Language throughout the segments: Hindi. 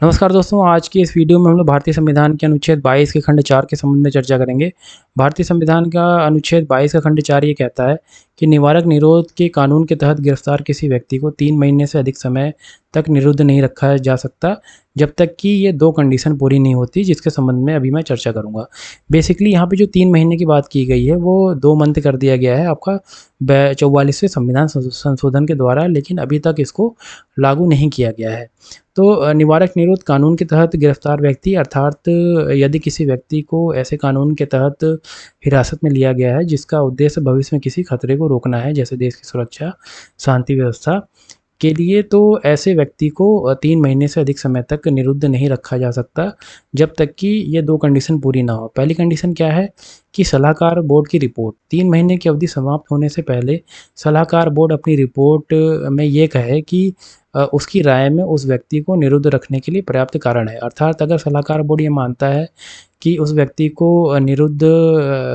नमस्कार दोस्तों, आज की इस वीडियो में हम लोग भारतीय संविधान के अनुच्छेद 22 के खंड 4 के संबंध में चर्चा करेंगे। भारतीय संविधान का अनुच्छेद 22 का खंड 4 ये कहता है कि निवारक निरोध के कानून के तहत गिरफ्तार किसी व्यक्ति को 3 महीने से अधिक समय तक निरुद्ध नहीं रखा जा सकता जब तक कि ये 2 कंडीशन पूरी नहीं होती, जिसके संबंध में अभी मैं चर्चा करूँगा। बेसिकली यहाँ पे जो 3 महीने की बात की गई है वो 2 मंथ कर दिया गया है आपका 44वें संविधान संशोधन के द्वारा, लेकिन अभी तक इसको लागू नहीं किया गया है। तो निवारक निरोध कानून के तहत गिरफ्तार व्यक्ति अर्थात यदि किसी व्यक्ति को ऐसे कानून के तहत हिरासत में लिया गया है जिसका उद्देश्य भविष्य में किसी खतरे को रोकना है, जैसे देश की सुरक्षा, शांति व्यवस्था के लिए, तो ऐसे व्यक्ति को 3 महीने से अधिक समय तक निरुद्ध नहीं रखा जा सकता जब तक कि ये 2 कंडीशन पूरी ना हो। पहली कंडीशन क्या है कि सलाहकार बोर्ड की रिपोर्ट 3 महीने की अवधि समाप्त होने से पहले सलाहकार बोर्ड अपनी रिपोर्ट में ये कहे कि उसकी राय में उस व्यक्ति को निरुद्ध रखने के लिए पर्याप्त कारण है। अर्थात अगर सलाहकार बोर्ड ये मानता है कि उस व्यक्ति को निरुद्ध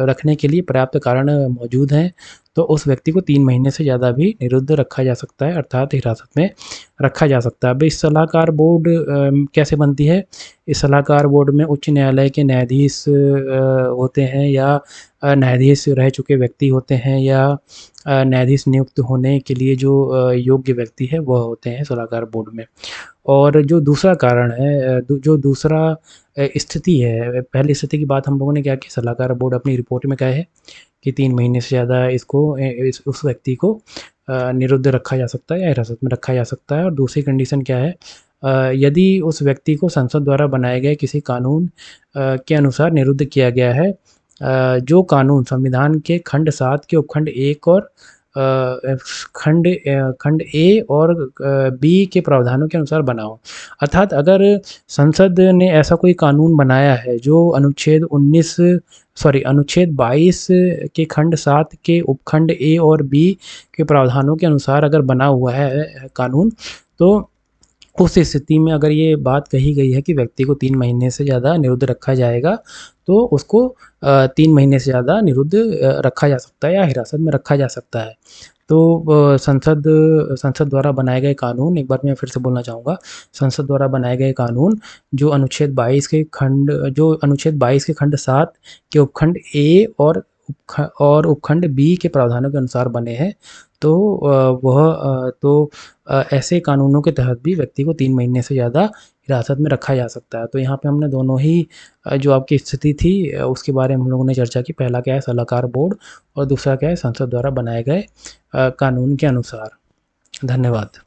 रखने के लिए पर्याप्त कारण मौजूद हैं, तो उस व्यक्ति को 3 महीने से ज़्यादा भी निरुद्ध रखा जा सकता है, अर्थात हिरासत में रखा जा सकता है। अब इस सलाहकार बोर्ड कैसे बनती है? इस सलाहकार बोर्ड में उच्च न्यायालय के न्यायाधीश होते हैं, या न्यायाधीश रह चुके व्यक्ति होते हैं, या न्यायाधीश नियुक्त होने के लिए जो योग्य व्यक्ति है वह होते हैं सलाहकार बोर्ड में। और जो दूसरा कारण है, जो दूसरा स्थिति है, पहली स्थिति की बात हम लोगों ने क्या की, सलाहकार बोर्ड अपनी रिपोर्ट में कहे कि 3 महीने से ज़्यादा इसको उस व्यक्ति को निरुद्ध रखा जा सकता है या हिरासत में रखा जा सकता है। और दूसरी कंडीशन क्या है, यदि उस व्यक्ति को संसद द्वारा बनाए गए किसी कानून के अनुसार निरुद्ध किया गया है, जो कानून संविधान के खंड 7 के उपखंड 1 और खंड ए और बी के प्रावधानों के अनुसार बना हो। अर्थात अगर संसद ने ऐसा कोई कानून बनाया है जो अनुच्छेद 22 के खंड 7 के उपखंड ए और बी के प्रावधानों के अनुसार अगर बना हुआ है कानून, तो उस स्थिति में अगर ये बात कही गई है कि व्यक्ति को 3 महीने से ज़्यादा निरुद्ध रखा जाएगा, तो उसको 3 महीने से ज़्यादा निरुद्ध रखा जा सकता है या हिरासत में रखा जा सकता है। तो संसद द्वारा बनाए गए कानून, एक बार मैं फिर से बोलना चाहूँगा, संसद द्वारा बनाए गए कानून जो अनुच्छेद 22 के खंड 7 के उपखंड ए और उपखंड बी के प्रावधानों के अनुसार बने हैं, तो ऐसे कानूनों के तहत भी व्यक्ति को 3 महीने से ज़्यादा हिरासत में रखा जा सकता है। तो यहाँ पे हमने दोनों ही जो आपकी स्थिति थी उसके बारे में हम लोगों ने चर्चा की। पहला क्या है, सलाहकार बोर्ड, और दूसरा क्या है, संसद द्वारा बनाए गए कानून के अनुसार। धन्यवाद।